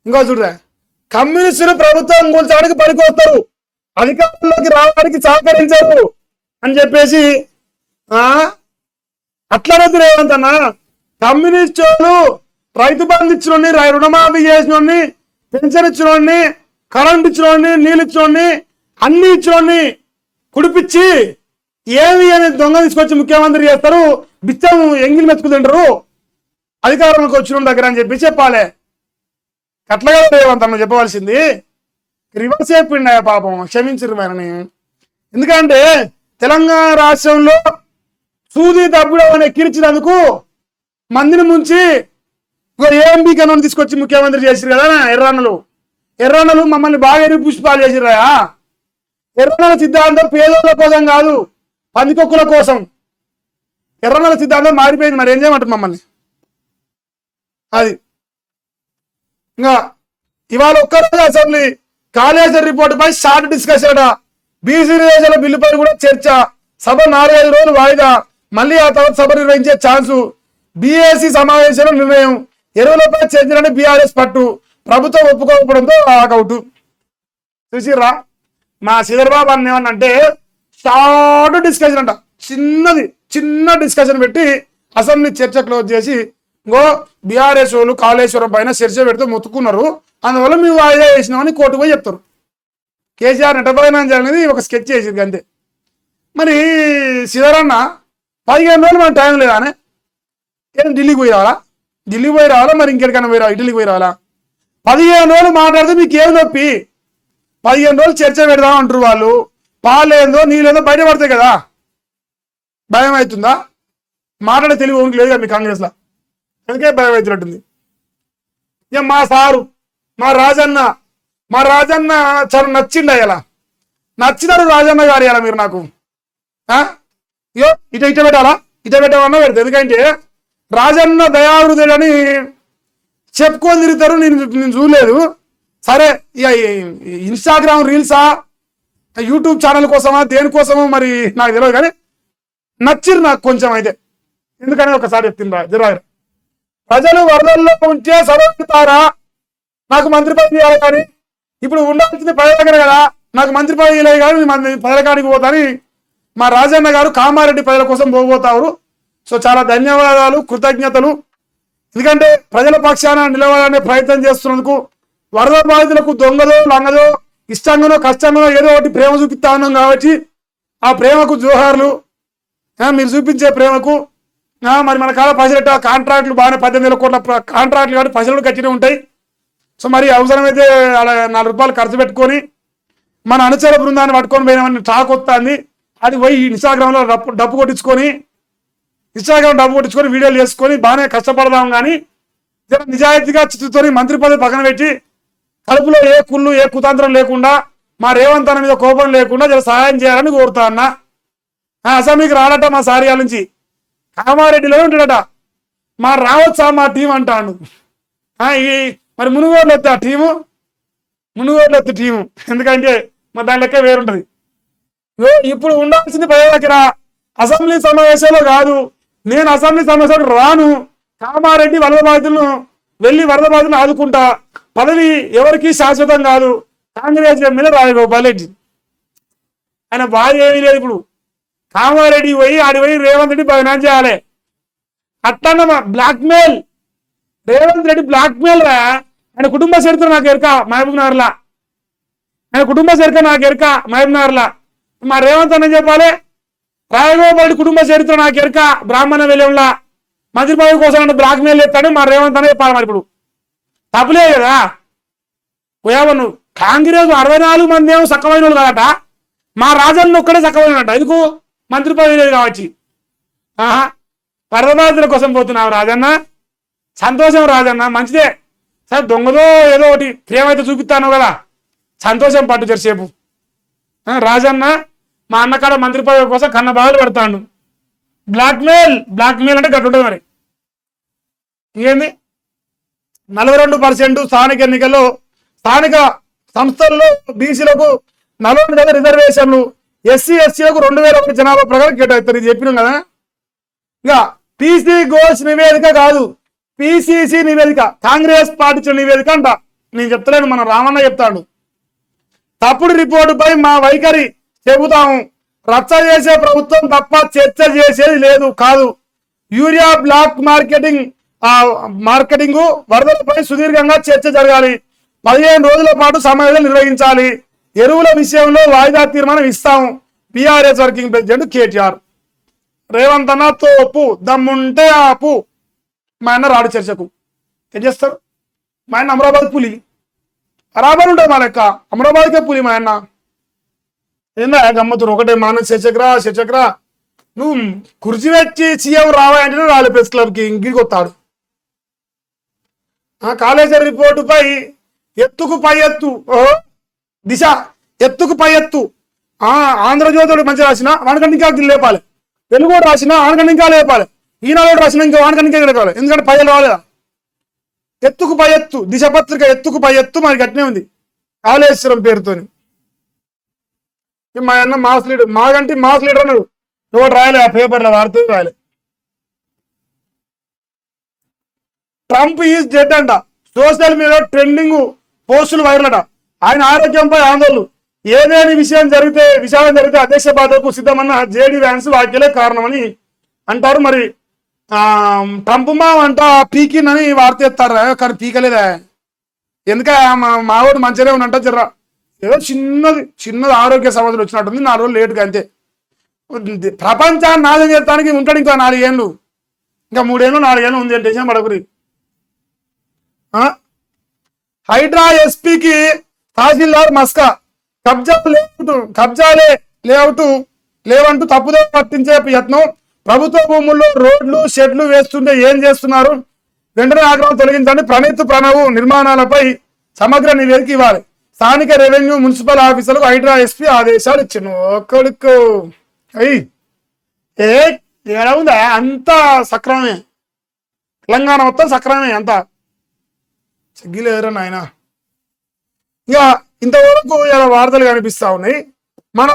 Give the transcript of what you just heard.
ఇంకో చూడరా, కమ్యూనిస్టులు ప్రభుత్వం కూల్చడానికి పనికొస్తారు, అధికారంలోకి రావడానికి సహకరించరు అని చెప్పేసి అట్లనే రేవంత్ అన్న. కమ్యూనిస్టులు రైతు బంధు ఇచ్చినోడిని, రుణమాఫీ చేసినోడిని, పెన్షన్ ఇచ్చినోడిని, కరెంట్ ఇచ్చినోడిని, నీళ్ళు ఇచ్చినోడిని, అన్ని ఇచ్చినోడిని కుడిపించి ఏమి అని దొంగ తీసుకొచ్చి ముఖ్యమంత్రి చేస్తారు, బిచ్చం ఎంగిల్ మెతుకు తింటారు అధికారంలోకి వచ్చిన దగ్గర అని చెప్పి చెప్పాలి. అట్లాగా రేవంత్ అన్న చెప్పవలసింది. రివర్స్ అయిపోయింది పాపం, క్షమించరు మనని. ఎందుకంటే తెలంగాణ రాష్ట్రంలో సూది దబ్బుడని ఎక్కిరించినందుకు మందిని ముంచి ఏఎంబీ కన్నా తీసుకొచ్చి ముఖ్యమంత్రి చేసిరు కదా ఎర్రన్నలు మమ్మల్ని బాగా ఎరుపు పుష్పాలు చేసిరా. ఎర్రన్నల సిద్ధాంతం పేదోళ్ళ కోసం కాదు, పందికొక్కుల కోసం. ఎర్రన్నల సిద్ధాంతం మారిపోయింది, మరి ఏం చేయమంటారు మమ్మల్ని. అది ఇంకా ఇవాళ ఒక్కరోజు అసెంబ్లీ కాళేశ్వర రిపోర్టు పై షార్ట్ డిస్కషన్ అట. బీసీ రిజర్వేషన్ల బిల్లుపై కూడా చర్చ. సభ 4-5 రోజులు వాయిదా, మళ్ళీ ఆ తర్వాత సభ నిర్వహించే ఛాన్సు. బీఏసీ సమావేశంలో నిర్ణయం. ఎరువులపై చర్చలని బీఆర్ఎస్ పట్టు, ప్రభుత్వం ఒప్పుకోకపోవడంతో ఆకౌట్. చూసిర్రా, మా శ్రీధర్ బాబు అన్న ఏమన్నంటే షార్ట్ డిస్కషన్ అంట, చిన్న డిస్కషన్ పెట్టి అసెంబ్లీ చర్చ క్లోజ్ చేసి బీఆర్ఎస్ వాళ్ళు కాళేశ్వరం పైన చర్చ పెడితే మొత్తుకున్నారు, అందువల్ల మేము వాయిదా వేసినామని కోర్టు పోయి చెప్తారు. కేసీఆర్ నెట్టబోయినా అనేది ఒక స్కెచ్ చేసింది అంతే. మరి శ్రీధరన్న 15 రోజులు మనకు టైం లేదా? ఢిల్లీకి పోయి రావాలా మరి ఇంకెక్కడికైనా పోయి రావాలి, ఢిల్లీకి పోయి రావాలా? 15 రోజులు మాట్లాడితే మీకు ఏం నొప్పి? 15 రోజులు చర్చ పెడదాం అంటారు వాళ్ళు. పాలేందో నీళ్ళేందో బయట పడతాయి కదా, భయం అవుతుందా? మాట్లాడే తెలివి ఓనికి లేదు కదా మీ కాంగ్రెస్లో, అందుకే భయం అవుతున్నట్టుంది. ఇక మా సారు మా రాజన్న చాలా నచ్చిండు. అయ్యాల నచ్చినారు రాజన్న గారు. అయ్యాల మీరు నాకు ఇట పెట్టామన్నా పెడతా. ఎందుకంటే రాజన్న దయావృతుడని చెప్పుకొని తిరుగుతారు, నేను చూడలేదు. సరే, ఇక ఇన్స్టాగ్రామ్ రీల్సా, యూట్యూబ్ ఛానల్ కోసమా, దేనికోసమో మరి నాకు తెలియదు, కానీ నచ్చిరు నాకు కొంచెం అయితే. ఎందుకని ఒకసారి చెప్తుండ్రా, ప్రజలు వరదల్లో ఉంటే సదవుతారా, నాకు మంత్రి పదవి ఇవ్వాలి, కానీ ఇప్పుడు ఉండాల్సింది ప్రజల దగ్గర కదా, నాకు మంత్రి పదవి ఇవ్వలేదు కానీ ప్రజల కాడికి పోతాని మా రాజన్న గారు కామారెడ్డి ప్రజల కోసం పోతారు. సో చాలా ధన్యవాదాలు, కృతజ్ఞతలు. ఎందుకంటే ప్రజల పక్షాన నిలవాలనే ప్రయత్నం చేస్తున్నందుకు, వరద బాధితులకు దొంగదో లంగదో ఇష్టంగానో కష్టంగానో ఏదో ఒకటి ప్రేమ చూపిస్తా ఉన్నాం కాబట్టి ఆ ప్రేమకు జోహార్లు. మీరు చూపించే ప్రేమకు మరి మన కాల పైసలు కాంట్రాక్ట్లు బాగానే 18,000 కోట్ల కాంట్రాక్ట్లు కాబట్టి పైసలు కట్టినే ఉంటాయి. సో మరి అవసరమైతే అలా 4 రూపాయలు ఖర్చు పెట్టుకొని మన అనుచర బృందాన్ని పట్టుకొని పోయినామని టాక్ వస్తుంది. అది పోయి ఇన్స్టాగ్రామ్లో డబ్బు కొట్టించుకొని వీడియోలు చేసుకొని బాగానే కష్టపడదాం. కానీ నిజాయితీగా చిత్తుతోని మంత్రి పదవి పక్కన పెట్టి కడుపులో ఏ కుళ్ళు ఏ కుతంత్రం లేకుండా మా రేవంత్ అన్న మీద కోపం లేకుండా జర సహాయం చేయాలని కోరుతా అన్న. అసెంబ్లీకి రాడట మా సారియాల నుంచి, కామారెడ్డిలో ఉంటాడట. మా రావచ్చా మా టీం అంటాడు. మరి మునుగోడులో వస్తే ఆ టీము, ఎందుకంటే మరి దాని లెక్క వేరుంటది. ఇప్పుడు ఉండాల్సింది ప్రజల దగ్గర, అసెంబ్లీ సమావేశాలు కాదు. నేను అసెంబ్లీ సమావేశాలకు రాను, కామారెడ్డి వరద బాధితులను వెళ్ళి వరద బాధితులను ఆదుకుంటా. పదవి ఎవరికి శాశ్వతం కాదు. కాంగ్రెస్ మీద రాజగోపాల్ రెడ్డి ఆయన బాధ ఏమీ లేదు. ఇప్పుడు కామారెడ్డి పోయి రేవంత్ రెడ్డి బదనాం చేయాలి. అట్లా బ్లాక్మెయిల్, రేవంత్ రెడ్డి బ్లాక్మెయిల్ రా. ఆయన కుటుంబ చరిత్ర నాకు ఎరక మహబూబ్ నగర్లా, మా రేవంత్ అన్న చెప్పాలి, రాజగోపాల్ రెడ్డి కుటుంబ చరిత్ర నాకు ఎరక బ్రాహ్మణ విలయంలా మంత్రి పదవి కోసం బ్లాక్మెయిల్ చేస్తాడు మా రేవంత్ అన్న చెప్పాలి. మరి ఇప్పుడు తప్పులే కదా. పోయావా కాంగ్రెస్ 64 మంది ఏమో సక్కమైన వాళ్ళు కాదట, మా రాజన్న ఒక్కడే సక్కమైనట. ఎందుకు? మంత్రి పదవి లేదు కావచ్చు. వరద బాధితుల కోసం పోతున్నావు రాజన్న, సంతోషం రాజన్న, మంచిదే. సరే దొంగదో ఏదో ఒకటి ప్రేమ అయితే చూపిస్తాను కదా, సంతోషం పట్టు జరిసేపు. రాజన్న మా అన్నకాడ మంత్రి పదవి కోసం కన్న బాధలు పడతాడు. బ్లాక్మెయిల్ అంటే గట్టుంటుంది. మరి ఇంకేంది? 42% స్థానిక ఎన్నికల్లో స్థానిక సంస్థల్లో బీసీలకు 40% రిజర్వేషన్లు, ఎస్సీ ఎస్టీలకు 2001 జనాభా ప్రకారం కేటాయిస్తారు. ఇది చెప్పినాం కదా. ఇంకా పీసీ గోల్స్ నివేదిక కాదు, పిసిసి నివేదిక, కాంగ్రెస్ పార్టీ నివేదిక అంట. నేను చెప్తలేను, మన రామన్న చెప్తాడు. తప్పుడు రిపోర్టుపై మా వైఖరి చెబుతాము. రచ్చ చేసే ప్రభుత్వం తప్ప చర్చ చేసేది లేదు కాదు. యూరియా బ్లాక్ మార్కెటింగ్ వరదలపై సుదీర్ఘంగా చర్చ జరగాలి. 15 రోజుల పాటు సమావేశం నిర్వహించాలి. ఎరువుల విషయంలో వాయిదా తీర్మానం ఇస్తాము. BRS working president KTR. Revanth అన్న తోపు, దమ్ముంటే ఆపు. మా అన్న రాడు చర్చకు. ఏం చేస్తారు? మా అన్న అమరాబాద్ పులి, బరాబర్ ఉంటుంది మా లెక్క. అమరాబాద్కే పులి మా అన్న. ఏందా గమ్మతులు? ఒకటే మాన చర్చకురా నువ్వు కుర్చీ పెట్టి సీఎం రావాలంటే రాలే ప్రెస్ క్లబ్కి ఇంటికి వస్తాడు. కాళేశ్వరం రిపోర్టుపై ఎత్తుకు పై ఎత్తు, దిశ ఎత్తుకు పై ఎత్తు. ఆంధ్రజ్యోతుడు మంచిగా రాసిన వానకంటే ఇంకా లేపాలి. తెలుగు రాసిన వానకంటే ఇంకా లేపాలి. ఈనాడు రాసిన ఇంకా వానకంటే ఇంకా లేపాలి. ఎందుకంటే పైలు రాలేదా? ఎత్తుకు పై ఎత్తు, దిశ పత్రిక ఎత్తుకు పై ఎత్తు మనకి అట్నే ఉంది కాళేశ్వరం పేరుతోని. మా అన్న మాస్ లీడర్, మాకంటే మాస్ లీడర్ అన్నాడు. ఎవరు రాయలే ఆ పేపర్లో, వాడుతూ రాయలే. ట్రంప్ ఈజ్ డెడ్ అంట. సోషల్ మీడియా ట్రెండింగ్ పోస్టులు వైరల్ అట. ఆయన ఆరోగ్యంపై ఆందోళన. ఏదేని విషయం జరిగితే అధ్యక్ష బాధకు సిద్ధమన్న జేడీ వ్యాన్స్ వ్యాఖ్యలే కారణమని అంటారు. మరి ట్రంప్ అంట పీకిందని వార్త ఎత్తారు, కానీ పీకలేదా? ఎందుక మావాడు మంచిగానే ఉన్నంట. జర్రా ఏదో చిన్నది ఆరోగ్య సమస్యలు వచ్చినట్టుంది. 4 రోజులు లేటుగా అంతే. ప్రపంచాన్ని నాశనం చేయడానికి ఉంటాడు ఇంకా 4 ఏళ్ళు, ఇంకా 3 ఏళ్ళు 4 ఏళ్ళు ఉంది. టెన్షన్ పడకురి. హైడ్రా ఎస్పీకి తహసీల్దార్ మస్కా. కబ్జాలే లేవంటూ తప్పుదో పట్టించే యత్నం. ప్రభుత్వ భూముల్లో రోడ్లు షెడ్లు వేస్తుంటే ఏం చేస్తున్నారు? వెంటనే ఆగ్రహం తొలగించండి. ప్రణవ్ నిర్మాణాలపై సమగ్ర నివేదిక ఇవ్వాలి. స్థానిక రెవెన్యూ మున్సిపల్ ఆఫీసర్లకు హైడ్రా ఎస్పీ ఆదేశాలు ఇచ్చాను. ఒక్కడికి ఎలా ఉందా? అంతా సక్రమమే, తెలంగాణ మొత్తం సక్రమమే అంతా. సిగ్గిలేదురా నాయన. ఇక ఇంతవరకు ఇలా వార్తలు కనిపిస్తా ఉన్నాయి. మన